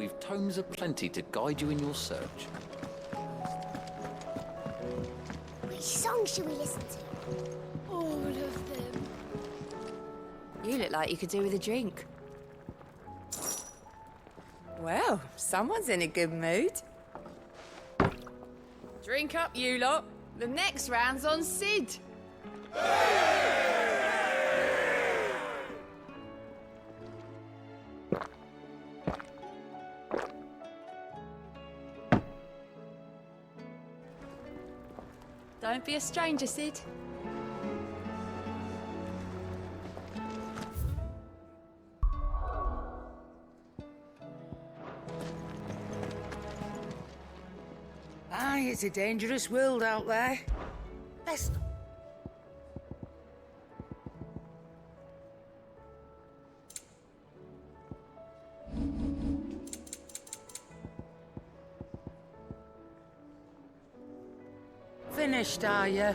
We've tomes aplenty to guide you in your search. Which song should we listen to? All of them. You look like you could do with a drink. Well, someone's in a good mood. Drink up, you lot. The next round's on Sid. Don't be a stranger, Sid. Aye, it's a dangerous world out there. Best. Finished, are you?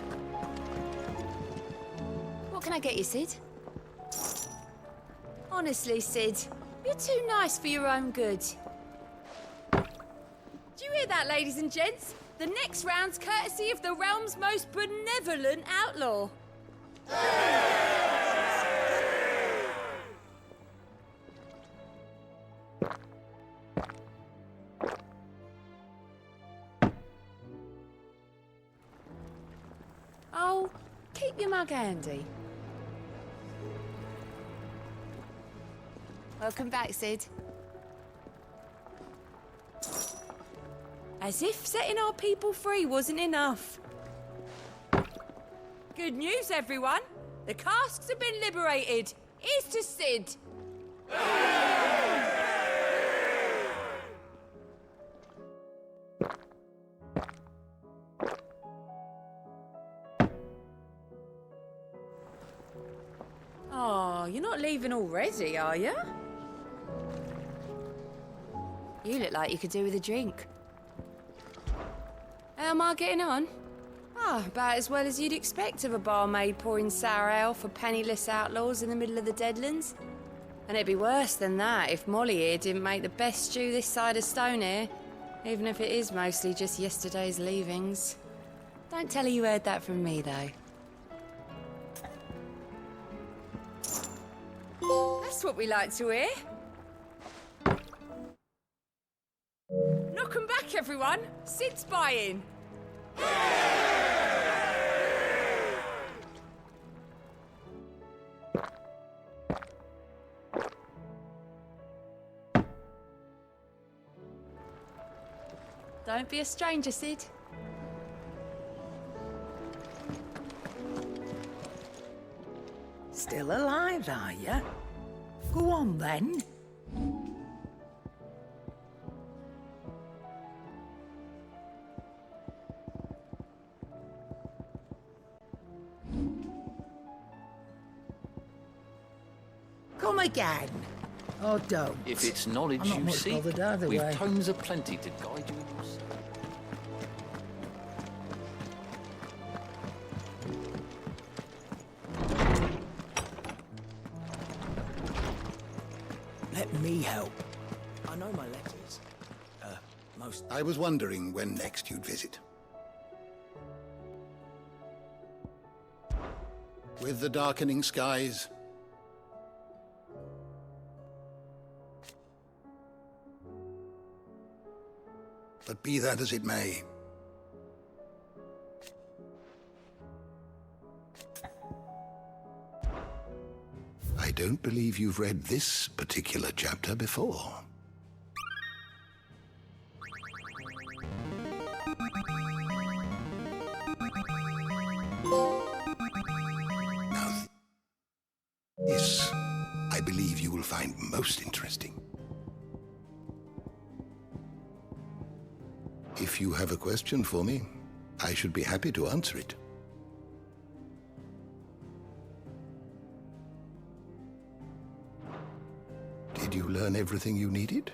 What can I get you, Sid? Honestly, Sid, you're too nice for your own good. Do you hear that, ladies and gents? The next round's courtesy of the realm's most benevolent outlaw. Oh, keep your mug handy. Welcome back, Sid. As if setting our people free wasn't enough. Good news, everyone. The casks have been liberated. Here's to Sid. Oh, you're not leaving already, are you? You look like you could do with a drink. How am I getting on? Ah, about as well as you'd expect of a barmaid pouring sour ale for penniless outlaws in the middle of the Deadlands. And it'd be worse than that if Molly here didn't make the best stew this side of Stonehere, even if it is mostly just yesterday's leavings. Don't tell her you heard that from me, though. That's what we like to hear. Knock 'em back, everyone. Sid's buying. Don't be a stranger, Sid. Still alive, are you? Go on, then. Come again. Or don't. If it's knowledge I'm not you much seek, bothered either we've way. tomes aplenty to guide you in your search. Let me help. I know my letters. Most... I was wondering when next you'd visit. With the darkening skies, but be that as it may, I don't believe you've read this particular chapter before. Now, this, I believe you will find most interesting. If you have a question for me, I should be happy to answer it. Did you learn everything you needed?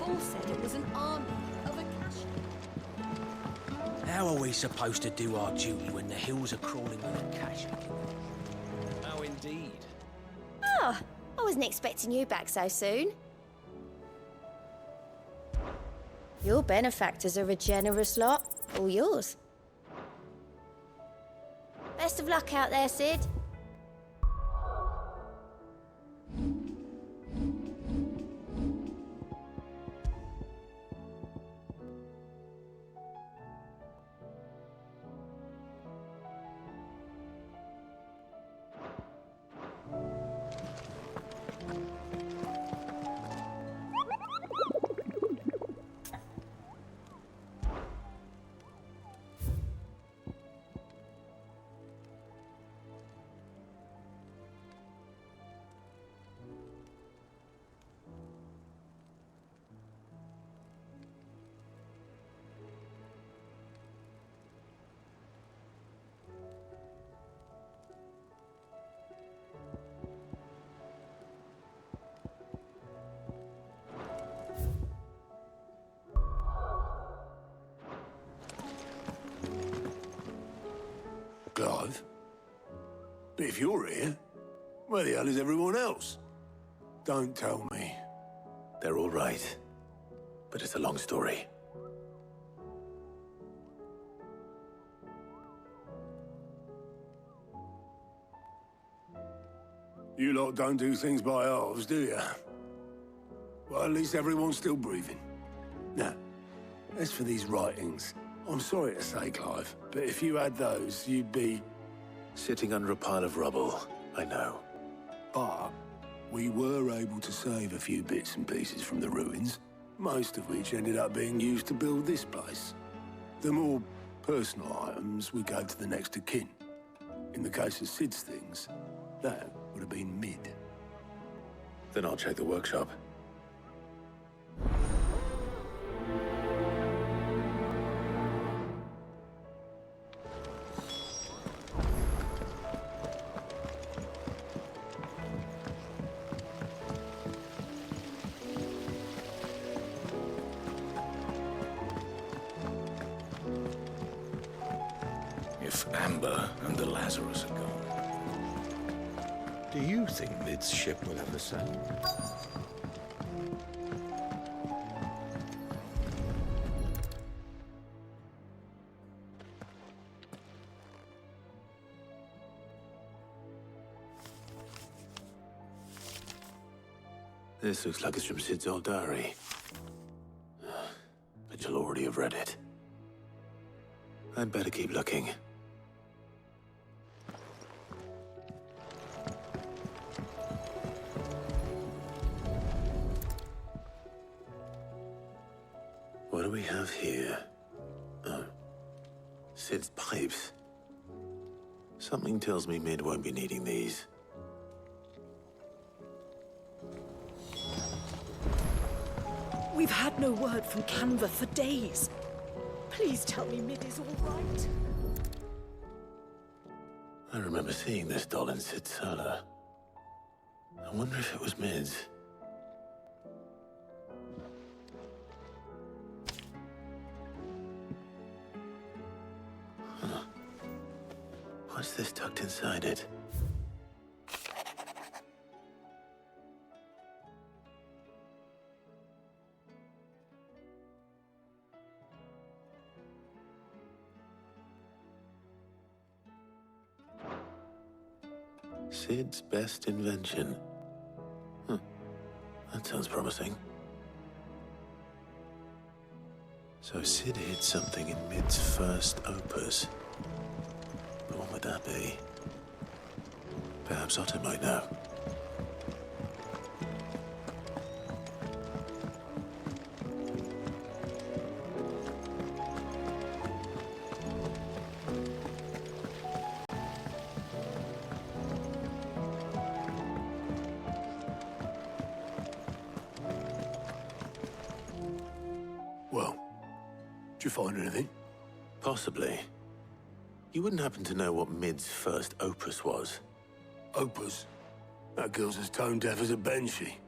Paul said it was an army of Akasha. How are we supposed to do our duty when the hills are crawling with Akasha? Oh, indeed. Oh, I wasn't expecting you back so soon. Your benefactors are a generous lot. All yours. Best of luck out there, Sid. Clive? But if you're here, where the hell is everyone else? Don't tell me. They're all right. But it's a long story. You lot don't do things by halves, do you? Well, at least everyone's still breathing. Now, as for these writings, I'm sorry to say, Clive, but if you had those, you'd be... Sitting under a pile of rubble, I know. But we were able to save a few bits and pieces from the ruins, most of which ended up being used to build this place. The more personal items we gave to the next of kin. In the case of Sid's things, that would have been mid. Then I'll check the workshop. If Amber and the Lazarus are gone, do you think Mid's ship will ever sail? This looks like it's from Sid's old diary. But you'll already have read it. I'd better keep looking. What do we have here? Oh. Sid's pipes. Something tells me Mid won't be needing these. We've had no word from Canva for days. Please tell me Mid is all right. I remember seeing this doll in Sid's cellar. I wonder if it was Mid's. Huh. What's this tucked inside it? Sid's best invention. Huh. That sounds promising. So Sid hid something in Mid's first opus. But what would that be? Perhaps Otto might know. Well, did you find anything? Possibly. You wouldn't happen to know what Mid's first opus was? Opus? That girl's as tone deaf as a banshee.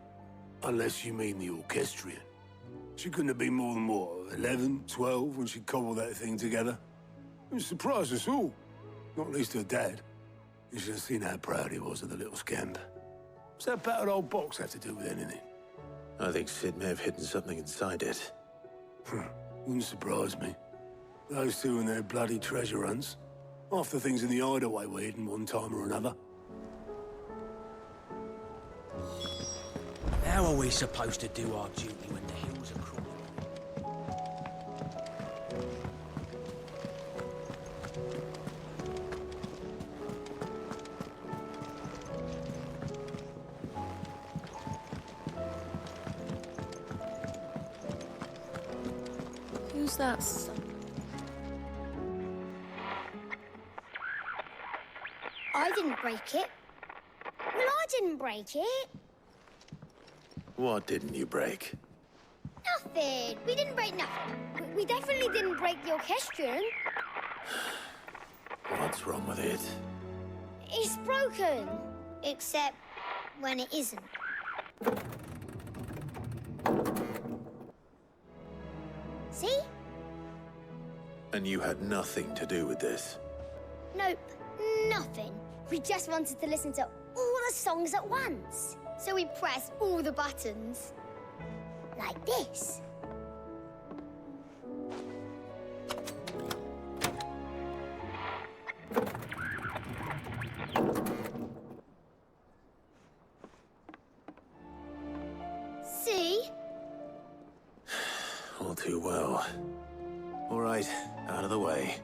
Unless you mean the orchestrion. She couldn't have been more than, what, 11, 12 when she cobbled that thing together. It surprised us all, not least her dad. You should have seen how proud he was of the little scamp. What's that battered old box have to do with anything? I think Sid may have hidden something inside it. Wouldn't surprise me. Those two and their bloody treasure hunts. Half the things in the hideaway were hidden one time or another. How are we supposed to do our duty when the hills are crawling? Who's that son? I didn't break it. Well, I didn't break it. What didn't you break? Nothing. We didn't break nothing. We definitely didn't break the orchestrion. What's wrong with it? It's broken. Except when it isn't. See? And you had nothing to do with this? Nope. Nothing. We just wanted to listen to all the songs at once. So we pressed all the buttons. Like this. See? All too well. All right, out of the way.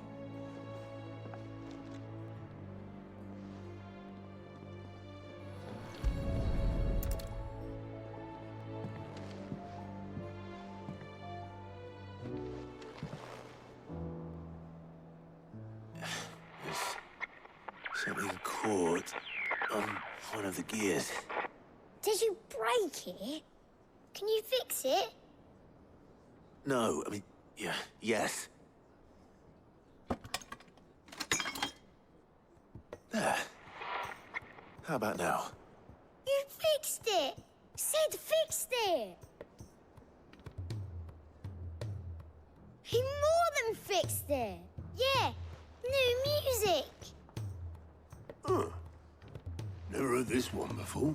Something caught on one of the gears. Did you break it? Can you fix it? No, I mean, yes. There. How about now? You fixed it! Sid fixed it! He more than fixed it! Yeah, new music! Huh. Never heard this one before.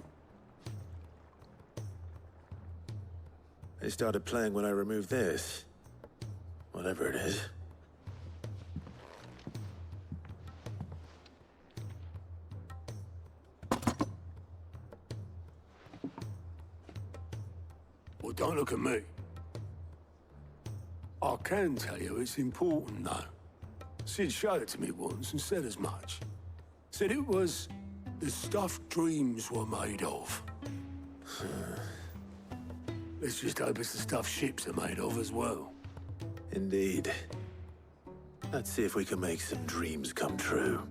It started playing when I removed this. Whatever it is. Well, don't look at me. I can tell you it's important, though. Sid showed it to me once and said as much. Said it was the stuff dreams were made of. Let's just hope it's the stuff ships are made of as well. Indeed. Let's see if we can make some dreams come true.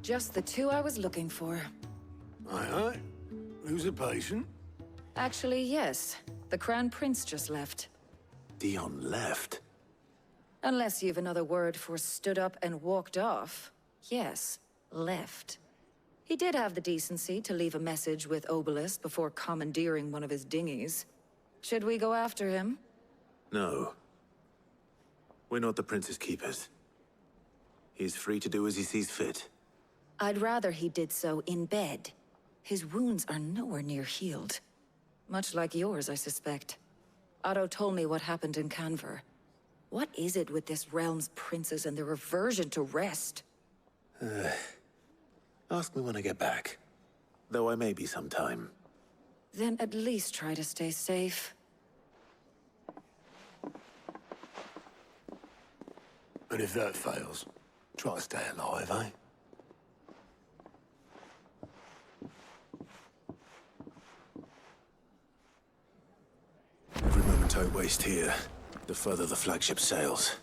Just the two I was looking for. Aye. Who's a patient? Actually, yes. The Crown Prince just left. Dion left. Unless you've another word for stood up and walked off. Yes, left. He did have the decency to leave a message with Obelisk before commandeering one of his dinghies. Should we go after him? No. We're not the Prince's keepers. He's free to do as he sees fit. I'd rather he did so in bed. His wounds are nowhere near healed. Much like yours, I suspect. Otto told me what happened in Canver. What is it with this realm's princes and their aversion to rest? Ask me when I get back. Though I may be sometime. Then at least try to stay safe. And if that fails, try to stay alive, eh? Every moment I waste here, the further the flagship sails.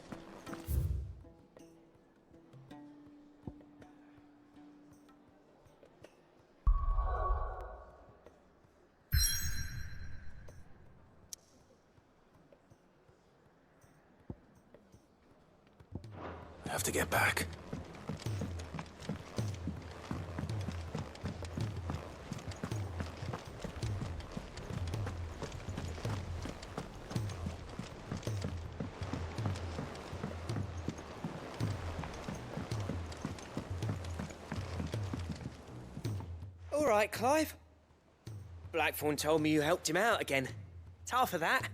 I have to get back. All right, Clive. Blackthorn told me you helped him out again. Tough for that.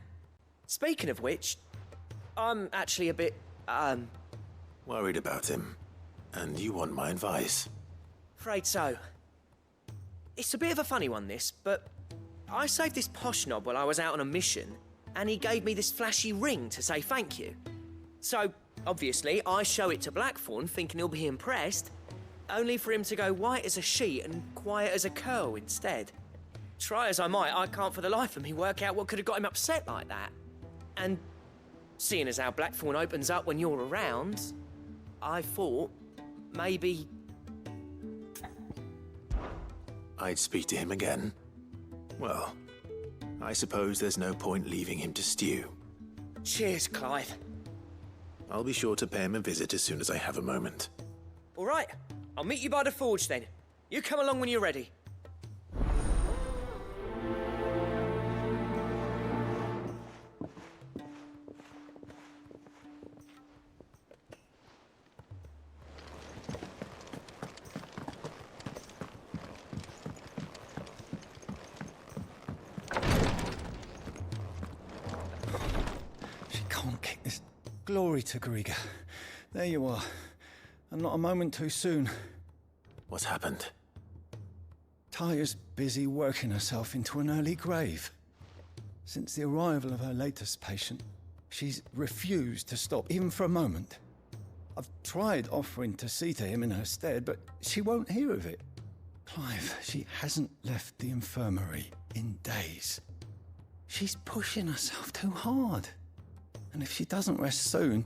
Speaking of which, I'm actually a bit, Worried about him. And you want my advice? afraid so. It's a bit of a funny one, this, but I saved this posh knob while I was out on a mission, and he gave me this flashy ring to say thank you. So, obviously, I show it to Blackthorn, thinking he'll be impressed, only for him to go white as a sheet and quiet as a curl instead. Try as I might, I can't for the life of me work out what could have got him upset like that. And seeing as how Blackthorn opens up when you're around, I thought maybe I'd speak to him again. Well, I suppose there's no point leaving him to stew. Cheers, Clive. I'll be sure to pay him a visit as soon as I have a moment. All right, I'll meet you by the forge then. You come along when you're ready. Can't kick this. Glory to Griga. There you are. And not a moment too soon. What's happened? Taya's busy working herself into an early grave. Since the arrival of her latest patient, she's refused to stop, even for a moment. I've tried offering to see to him in her stead, but she won't hear of it. Clive, she hasn't left the infirmary in days. She's pushing herself too hard. And if she doesn't rest soon,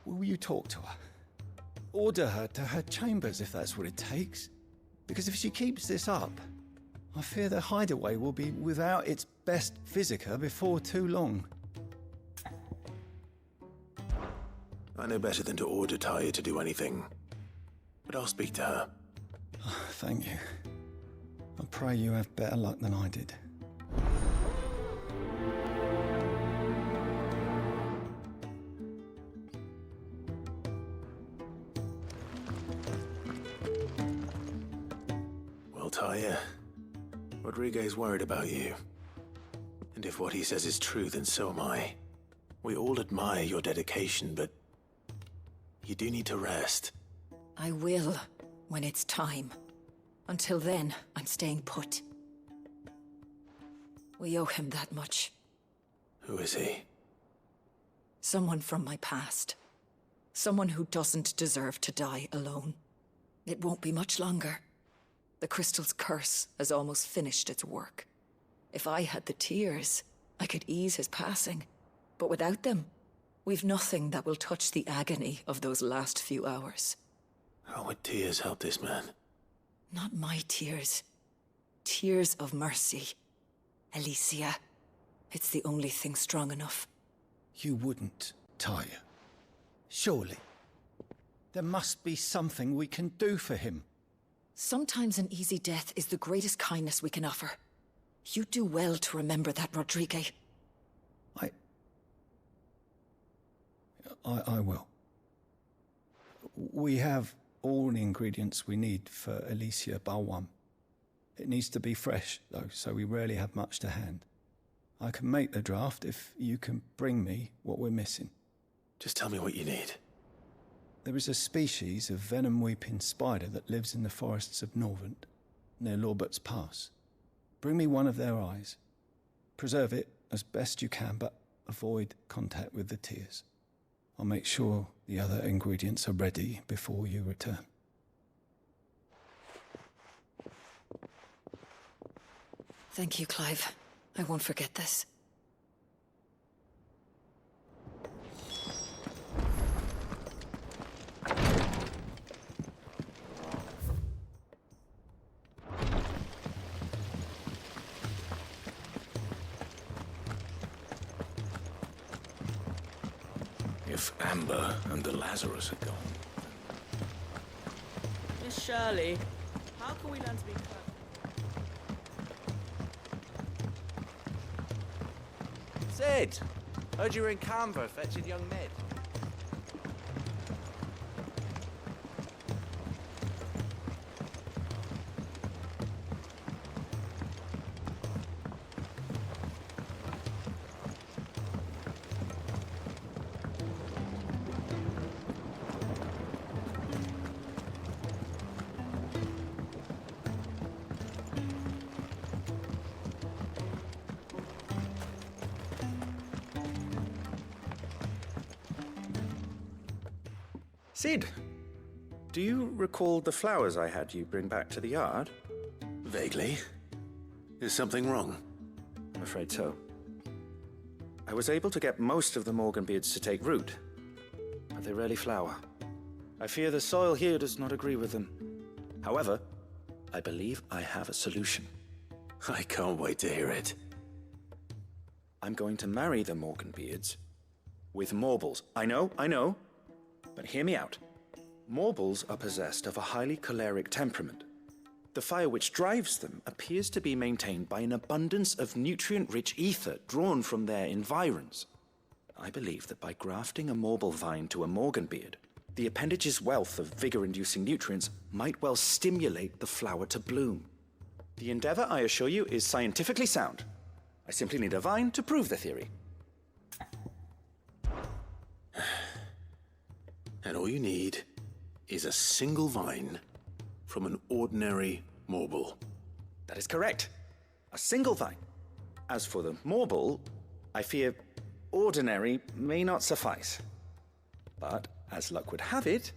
will you talk to her? Order her to her chambers if that's what it takes. Because if she keeps this up, I fear the hideaway will be without its best physica before too long. I know better than to order Taya to do anything. But I'll speak to her. Thank you. I pray you have better luck than I did. Taya, Rodriguez worried about you. And if what he says is true, then so am I. We all admire your dedication, but you do need to rest. I will, when it's time. Until then, I'm staying put. We owe him that much. Who is he? Someone from my past. Someone who doesn't deserve to die alone. It won't be much longer. The crystal's curse has almost finished its work. If I had the tears, I could ease his passing. But without them, we've nothing that will touch the agony of those last few hours. How would tears help this man? Not my tears. Tears of mercy. Alicia, it's the only thing strong enough. You wouldn't, Taya. Surely. There must be something we can do for him. Sometimes an easy death is the greatest kindness we can offer. You do well to remember that, Rodriguez. I will. We have all the ingredients we need for Alicia Balwam. It needs to be fresh, though, so we rarely have much to hand. I can make the draft if you can bring me what we're missing. Just tell me what you need. There is a species of venom-weeping spider that lives in the forests of Norvent, near Lorbert's Pass. Bring me one of their eyes. Preserve it as best you can, but avoid contact with the tears. I'll make sure the other ingredients are ready before you return. Thank you, Clive. I won't forget this. If Amber and the Lazarus are gone. Miss Shirley, how can we learn to be clever? Sid! Heard you were in Canva fetching young Ned. Sid, do you recall the flowers I had you bring back to the yard? Vaguely. Is something wrong? I'm afraid so. I was able to get most of the Morganbeards to take root, but they rarely flower. I fear the soil here does not agree with them. However, I believe I have a solution. I can't wait to hear it. I'm going to marry the Morganbeards with Morbles. I know, but hear me out. Morbles are possessed of a highly choleric temperament. The fire which drives them appears to be maintained by an abundance of nutrient-rich ether drawn from their environs. I believe that by grafting a Morble vine to a Morganbeard, the appendage's wealth of vigor-inducing nutrients might well stimulate the flower to bloom. The endeavor, I assure you, is scientifically sound. I simply need a vine to prove the theory. And all you need is a single vine from an ordinary Morble. That is correct. A single vine. As for the Morble, I fear ordinary may not suffice. But, as luck would have it,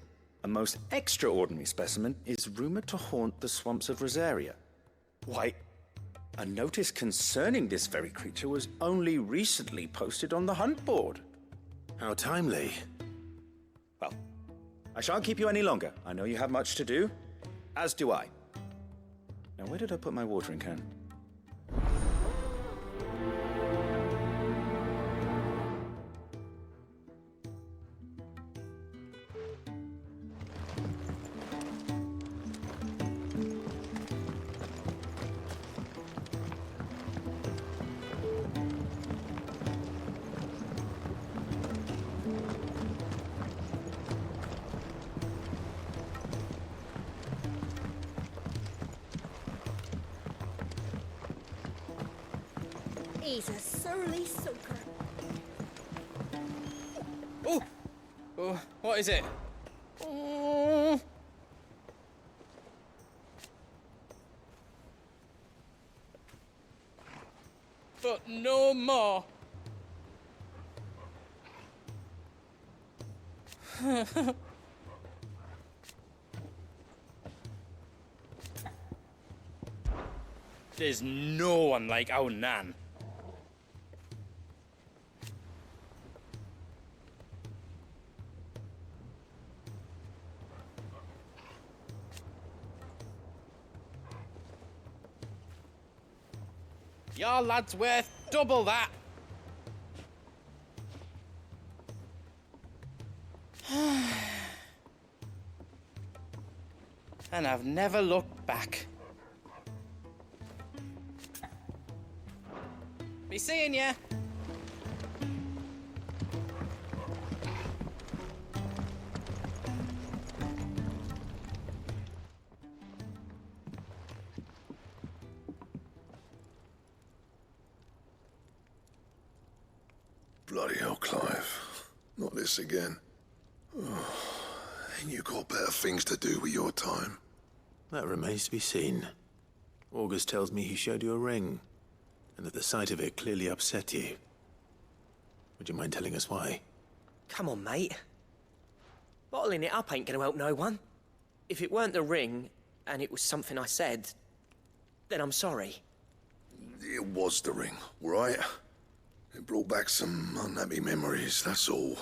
a most extraordinary specimen is rumored to haunt the swamps of Rosaria. Why, a notice concerning this very creature was only recently posted on the hunt board. How timely. Well, I shan't keep you any longer. I know you have much to do, as do I. Now, where did I put my watering can? He's a surly soaker. Oh, what is it? But no more. There's no one like our Nan. Your lad's worth double that. And I've never looked back. Be seeing ya. Bloody hell, Clive. Not this again. Oh, ain't you got better things to do with your time? That remains to be seen. August tells me he showed you a ring, and that the sight of it clearly upset you. Would you mind telling us why? Come on, mate. Bottling it up ain't gonna help no one. If it weren't the ring, and it was something I said, then I'm sorry. It was the ring, right? It brought back some unhappy memories, that's all.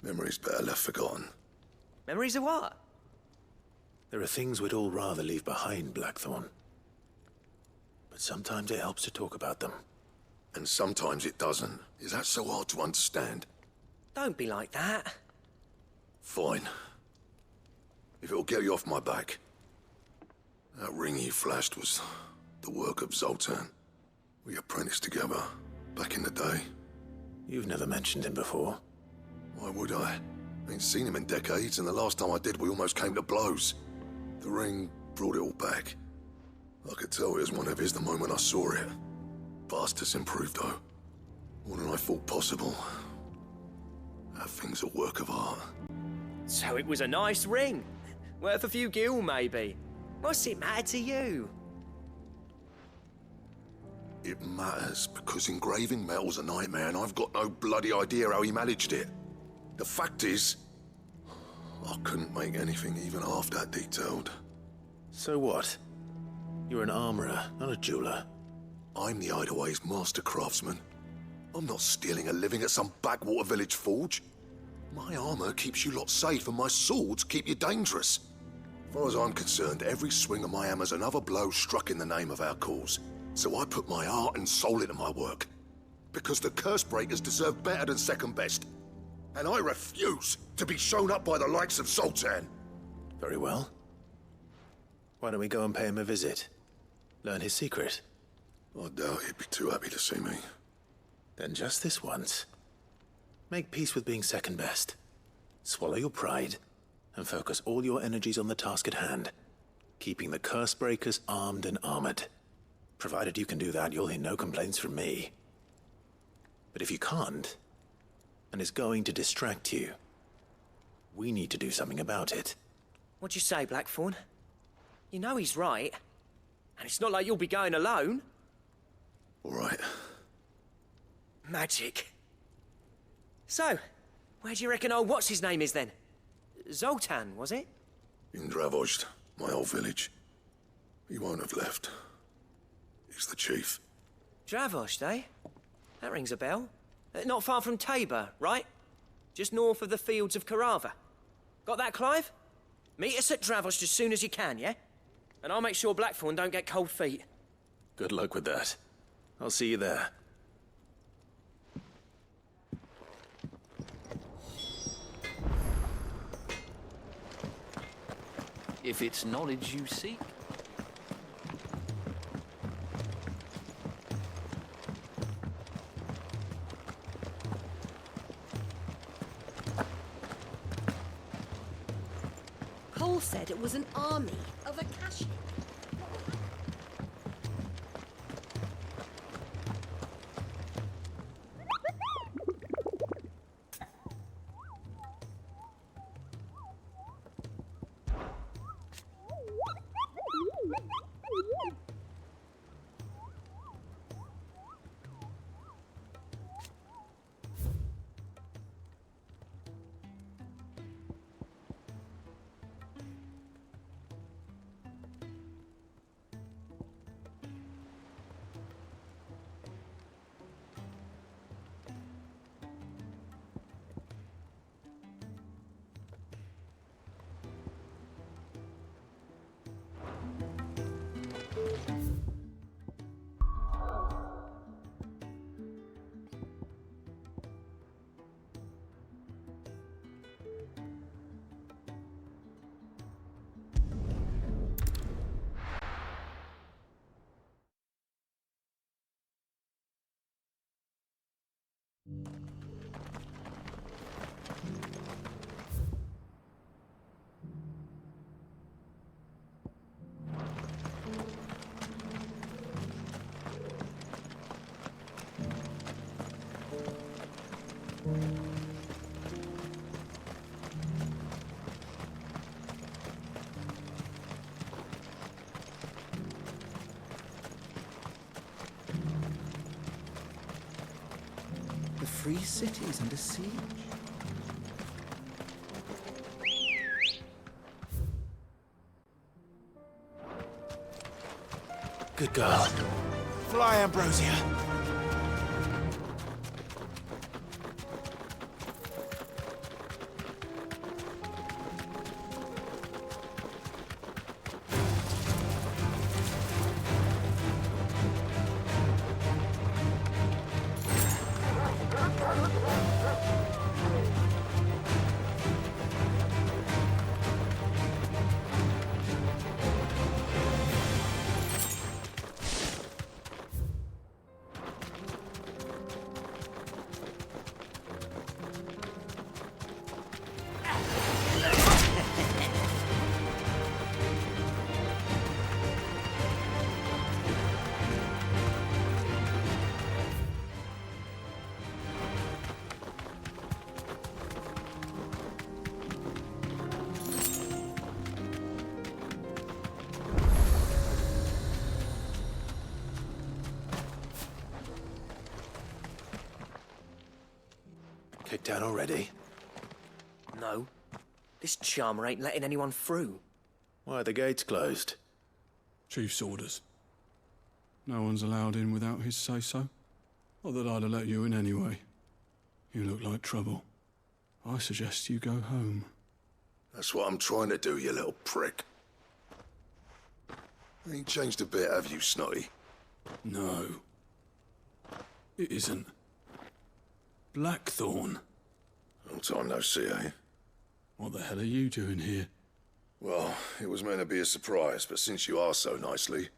Memories better left forgotten. Memories of what? There are things we'd all rather leave behind, Blackthorn. But sometimes it helps to talk about them. And sometimes it doesn't. Is that so hard to understand? Don't be like that. Fine. If it'll get you off my back. That ring you flashed was the work of Zoltan. We apprenticed together back in the day. You've never mentioned him before. Why would I? Ain't seen him in decades, and the last time I did, we almost came to blows. The ring brought it all back. I could tell it was one of his the moment I saw it. Vast improved, though. More than I thought possible. That thing's a work of art. So it was a nice ring. Worth a few gil, maybe. What's it matter to you? It matters because engraving metal's a nightmare, and I've got no bloody idea how he managed it. The fact is, I couldn't make anything even half that detailed. So what? You're an armorer, not a jeweler. I'm the Hideaway's master craftsman. I'm not stealing a living at some backwater village forge. My armor keeps you lot safe, and my swords keep you dangerous. As far as I'm concerned, every swing of my hammer's another blow struck in the name of our cause. So I put my heart and soul into my work. Because the curse breakers deserve better than second best. And I refuse to be shown up by the likes of Zoltan. Very well. Why don't we go and pay him a visit? Learn his secret. I doubt he'd be too happy to see me. Then just this once. Make peace with being second best. Swallow your pride, and focus all your energies on the task at hand. Keeping the curse breakers armed and armored. Provided you can do that, you'll hear no complaints from me. But if you can't, and it's going to distract you, we need to do something about it. What'd you say, Blackthorn? You know he's right. And it's not like you'll be going alone. All right. Magic. So, where do you reckon old what's-his-name is then? Zoltan, was it? In Dravozd, my old village. He won't have left. He's the chief. Dravozd, eh? That rings a bell. Not far from Tabor, right? Just north of the fields of Carava. Got that, Clive? Meet us at Dravozd as soon as you can, yeah? And I'll make sure Blackthorn don't get cold feet. Good luck with that. I'll see you there. If it's knowledge you seek. Cole said it was an army of Akashi. The free city is under siege. Good girl. Fly, Ambrosia. Kicked out already? No. This charmer ain't letting anyone through. Why are the gates closed? Chief's orders. No one's allowed in without his say-so. Not that I'd have let you in anyway. You look like trouble. I suggest you go home. That's what I'm trying to do, you little prick. Ain't changed a bit, have you, Snotty? No. It isn't. Blackthorn. Long time no see, eh? What the hell are you doing here? Well, it was meant to be a surprise, but since you asked so nicely,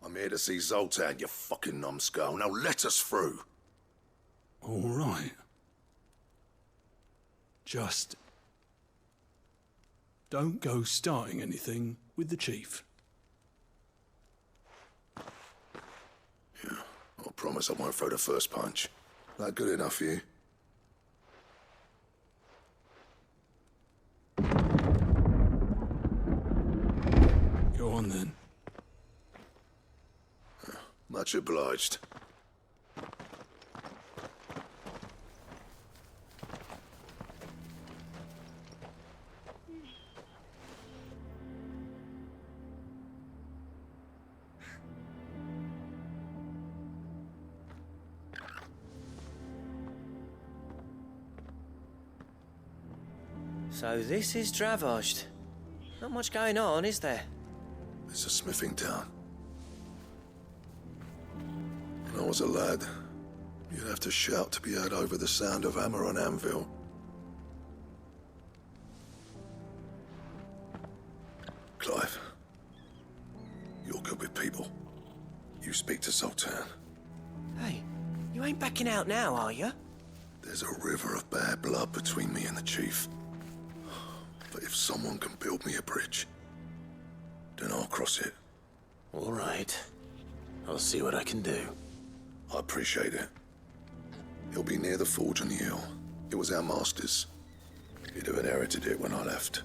I'm here to see Zoltan, you fucking numbskull. Now let us through. All right. Just don't go starting anything with the chief. Yeah, I promise I won't throw the first punch. That good enough for you? Go on then. Much obliged. So this is Dravoged. Not much going on, is there? It's a smithing town. When I was a lad, you'd have to shout to be heard over the sound of hammer on anvil. Clive, you're good with people. You speak to Zoltan. Hey, you ain't backing out now, are you? There's a river of bad blood between me and the chief. But if someone can build me a bridge, then I'll cross it. All right. I'll see what I can do. I appreciate it. He'll be near the forge on the hill. It was our master's. He'd have inherited it when I left.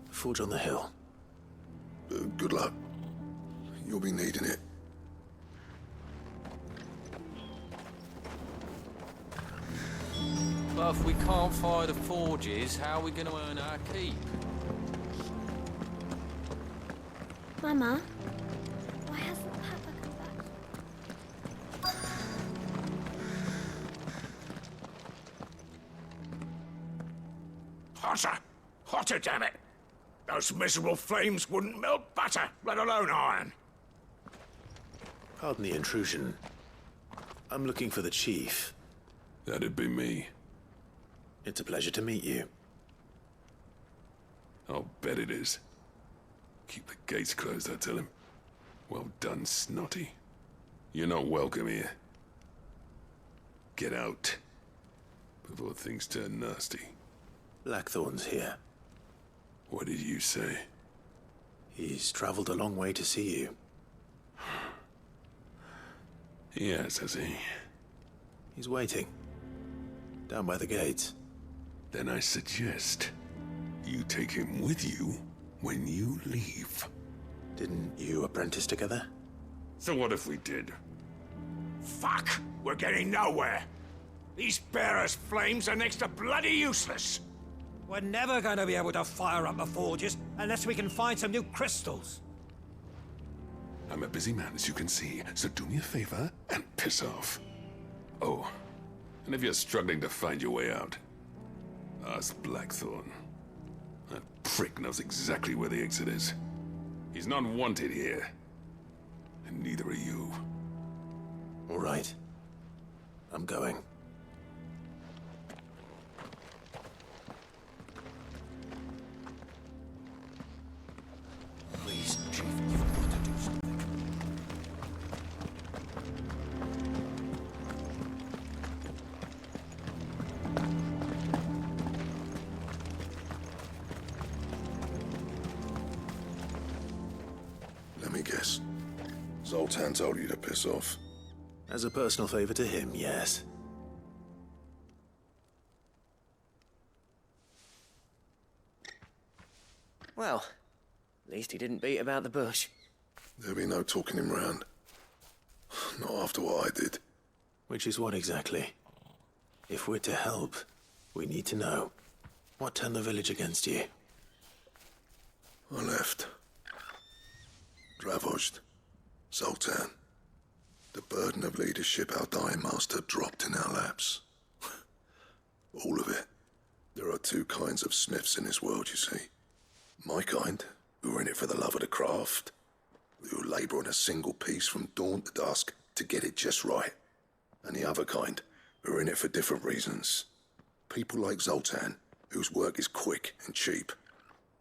Forge on the hill. Good luck. You'll be needing it. But if we can't fire the forges, how are we going to earn our keep? Mama, why hasn't Papa come back? Hotter! Hotter, damn it! Those miserable flames wouldn't melt butter, let alone iron. Pardon the intrusion. I'm looking for the chief. That'd be me. It's a pleasure to meet you. I'll bet it is. Keep the gates closed, I tell him. Well done, Snotty. You're not welcome here. Get out. Before things turn nasty. Blackthorn's here. What did you say? He's traveled a long way to see you. Yes, has he? He's waiting. Down by the gates. Then I suggest you take him with you when you leave. Didn't you apprentice together? So what if we did? Fuck! We're getting nowhere! These bearers' flames are next to bloody useless! We're never going to be able to fire up the forges unless we can find some new crystals. I'm a busy man, as you can see, so do me a favor and piss off. Oh, and if you're struggling to find your way out, ask Blackthorn. That prick knows exactly where the exit is. He's not wanted here. And neither are you. All right. I'm going. Please, Chief, you've got to do something. Let me guess. Zoltan told you to piss off. As a personal favor to him, yes. Well, at least he didn't beat about the bush. There'll be no talking him round. Not after what I did. Which is what exactly? If we're to help, we need to know. What turned the village against you? I left. Dravojd. Zoltan. The burden of leadership our dying master dropped in our laps. All of it. There are two kinds of smiths in this world, you see. My kind, who are in it for the love of the craft, who labour on a single piece from dawn to dusk to get it just right. And the other kind, who are in it for different reasons. People like Zoltan, whose work is quick and cheap.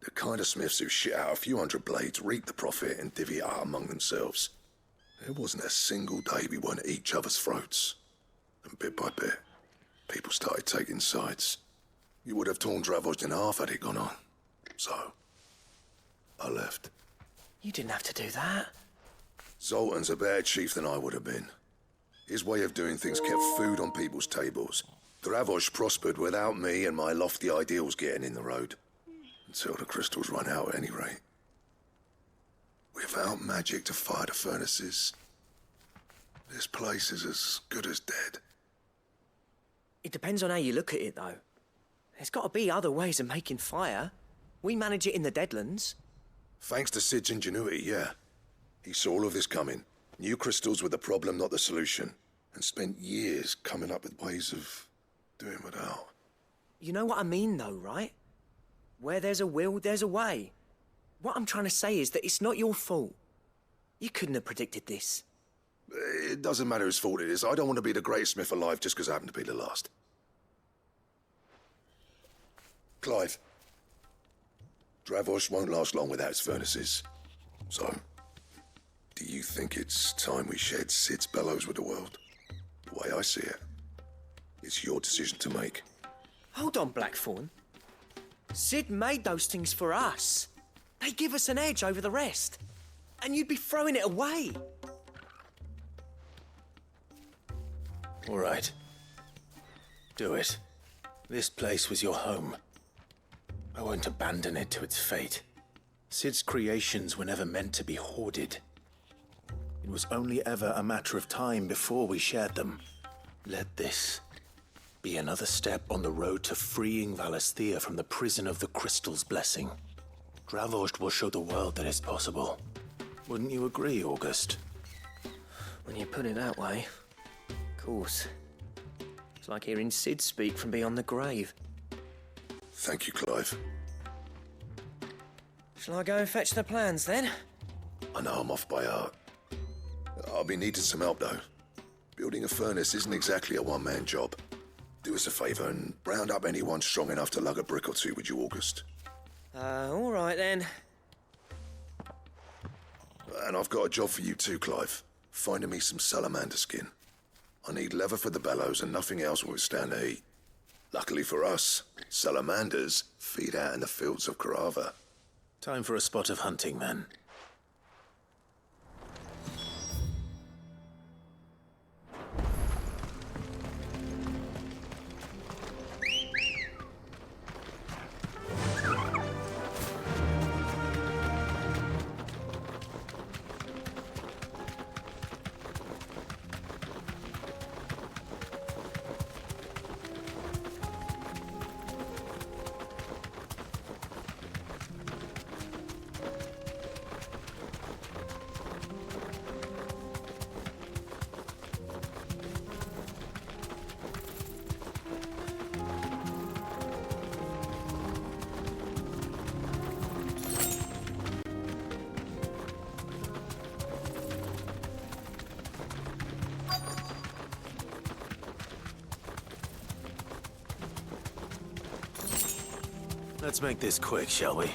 The kind of smiths who shit out a few hundred blades, reap the profit, and divvy it out among themselves. There wasn't a single day we weren't at each other's throats. And bit by bit, people started taking sides. You would have torn Dravojd in half had it gone on. So, I left. You didn't have to do that. Zoltan's a better chief than I would have been. His way of doing things kept food on people's tables. Dravojd prospered without me and my lofty ideals getting in the road. Until the crystals run out at any rate. Without magic to fire the furnaces, this place is as good as dead. It depends on how you look at it, though. There's got to be other ways of making fire. We manage it in the Deadlands. Thanks to Sid's ingenuity, yeah. He saw all of this coming. Knew crystals were the problem, not the solution. And spent years coming up with ways of doing without. You know what I mean, though, right? Where there's a will, there's a way. What I'm trying to say is that it's not your fault. You couldn't have predicted this. It doesn't matter whose fault it is. I don't want to be the greatest smith alive just because I happen to be the last. Clive. Dravojd won't last long without its furnaces. So, do you think it's time we shared Sid's bellows with the world? The way I see it, it's your decision to make. Hold on, Blackthorn. Sid made those things for us. They give us an edge over the rest. And you'd be throwing it away. All right. Do it. This place was your home. I won't abandon it to its fate. Sid's creations were never meant to be hoarded. It was only ever a matter of time before we shared them. Let this be another step on the road to freeing Valisthea from the prison of the Crystal's blessing. Dravojd will show the world that it's possible. Wouldn't you agree, August? When you put it that way, of course. It's like hearing Sid speak from beyond the grave. Thank you, Clive. Shall I go and fetch the plans, then? I know I'm off by heart. I'll be needing some help, though. Building a furnace isn't exactly a one-man job. Do us a favour and round up anyone strong enough to lug a brick or two, would you, August? All right, then. And I've got a job for you too, Clive. Finding me some salamander skin. I need leather for the bellows and nothing else will withstand the heat. Luckily for us, salamanders feed out in the fields of Carava. Time for a spot of hunting, then. Let's make this quick, shall we?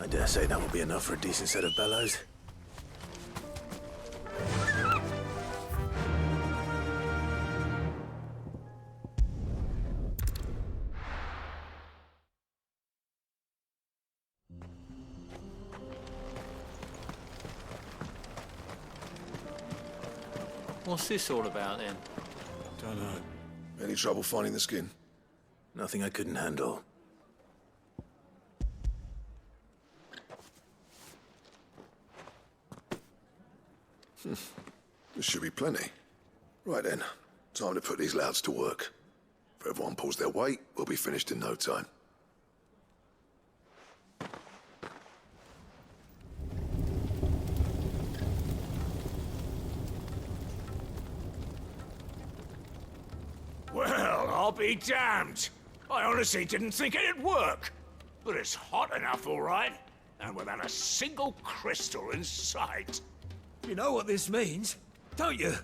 I dare say that will be enough for a decent set of bellows. What's this all about then? Don't know. Any trouble finding the skin? Nothing I couldn't handle. There should be plenty. Right then, time to put these louds to work. If everyone pulls their weight, we'll be finished in no time. Well, I'll be damned. I honestly didn't think it'd work. But it's hot enough, all right. And without a single crystal in sight. You know what this means, don't you?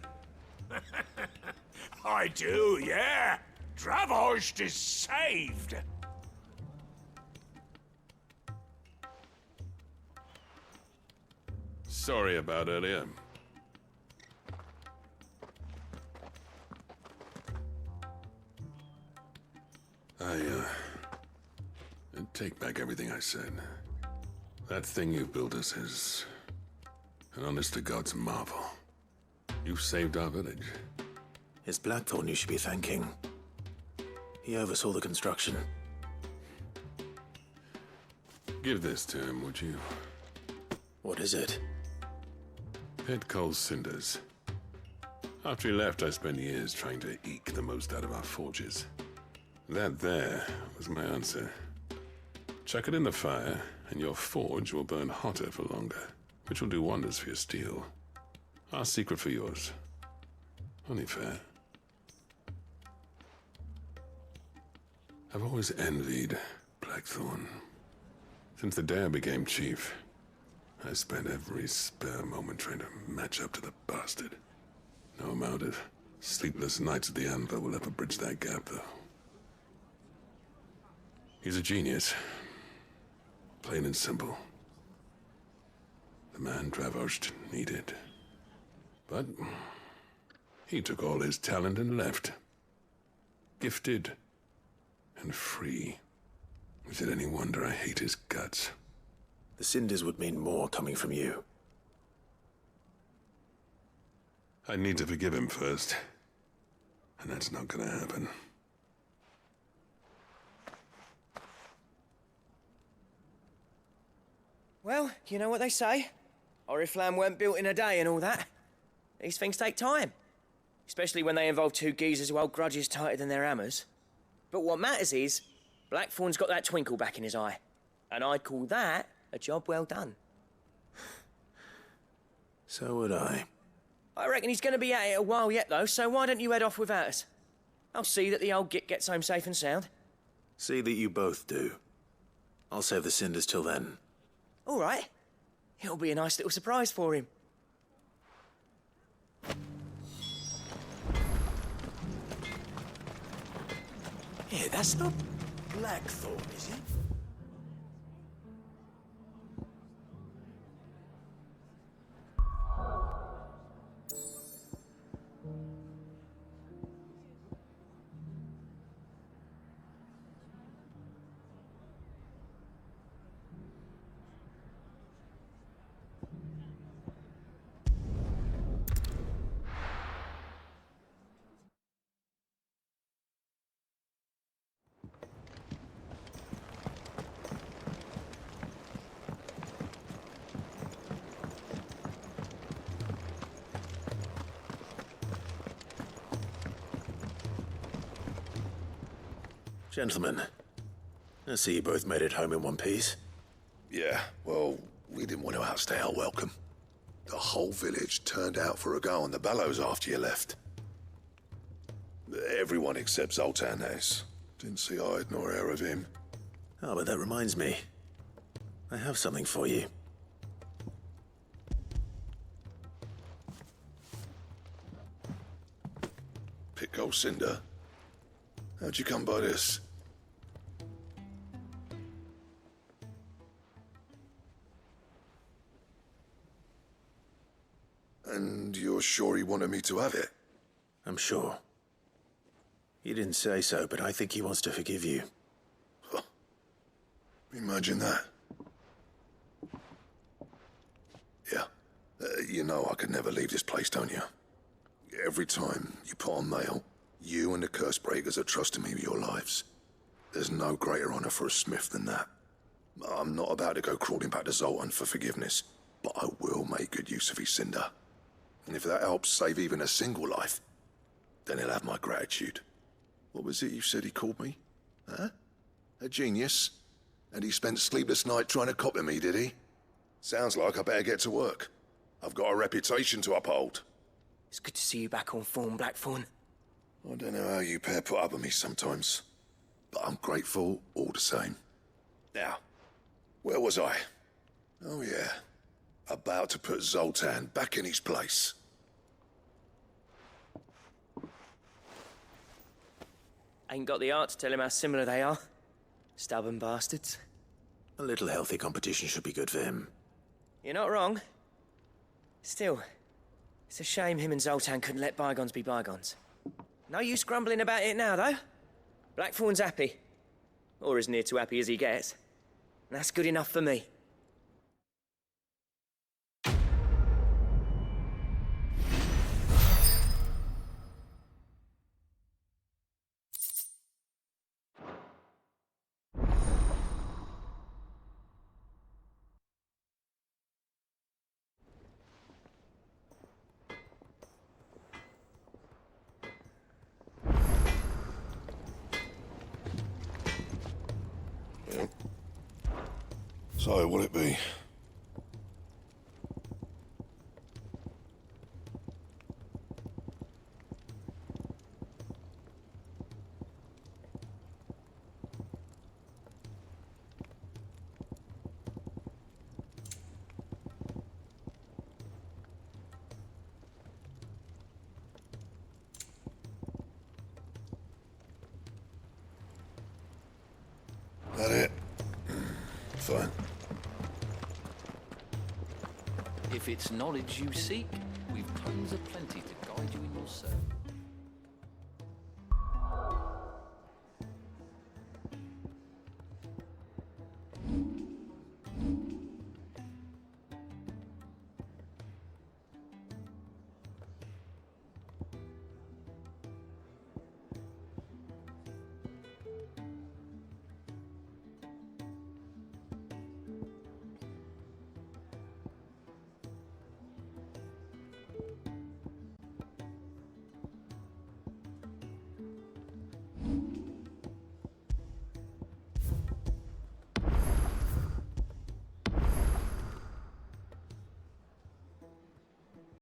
I do, yeah. Dravost is saved. Sorry about earlier. I take back everything I said. That thing you built us is an honest-to-God's marvel. You saved our village. It's Blackthorn you should be thanking. He oversaw the construction. Give this to him, would you? What is it? Pit Cole's cinders. After he left, I spent years trying to eke the most out of our forges. That there was my answer. Chuck it in the fire, and your forge will burn hotter for longer, which will do wonders for your steel. Our secret for yours. Only fair. I've always envied Blackthorn. Since the day I became chief, I spent every spare moment trying to match up to the bastard. No amount of sleepless nights at the Anvil will ever bridge that gap, though. He's a genius. Plain and simple. The man Dravost needed. But he took all his talent and left. Gifted and free. Is it any wonder I hate his guts? The cinders would mean more coming from you. I need to forgive him first. And that's not gonna happen. Well, you know what they say. Oriflamme weren't built in a day and all that. These things take time. Especially when they involve two geezers who hold grudges tighter than their hammers. But what matters is, Blackthorn's got that twinkle back in his eye. And I'd call that a job well done. So would I. I reckon he's going to be at it a while yet, though, so why don't you head off without us? I'll see that the old git gets home safe and sound. See that you both do. I'll save the cinders till then. All right. It'll be a nice little surprise for him. Yeah, that's not Blackthorn, is it? Gentlemen, I see you both made it home in one piece. Yeah, well, we didn't want to outstay our welcome. The whole village turned out for a go on the bellows after you left. Everyone except Zoltanes. Didn't see hide nor hair of him. Oh, but that reminds me. I have something for you. Pico Cinder. How'd you come by this? And you're sure he wanted me to have it? I'm sure. He didn't say so, but I think he wants to forgive you. Huh. Imagine that. Yeah. You know I could never leave this place, don't you? Every time you put on mail, you and the curse breakers are trusting me with your lives. There's no greater honor for a smith than that. I'm not about to go crawling back to Zoltan for forgiveness, but I will make good use of his cinder. And if that helps save even a single life, then he'll have my gratitude. What was it you said he called me? Huh? A genius? And he spent sleepless night trying to copy me, did he? Sounds like I better get to work. I've got a reputation to uphold. It's good to see you back on form, Blackthorn. I don't know how you pair put up with me sometimes, but I'm grateful all the same. Now, where was I? Oh yeah, about to put Zoltan back in his place. Ain't got the art to tell him how similar they are. Stubborn bastards. A little healthy competition should be good for him. You're not wrong. Still, it's a shame him and Zoltan couldn't let bygones be bygones. No use grumbling about it now, though. Blackthorn's happy. Or as near to happy as he gets. And that's good enough for me. So, what'll it be? That it? Fine. If it's knowledge you seek, we've tons of plenty to guide you in your search.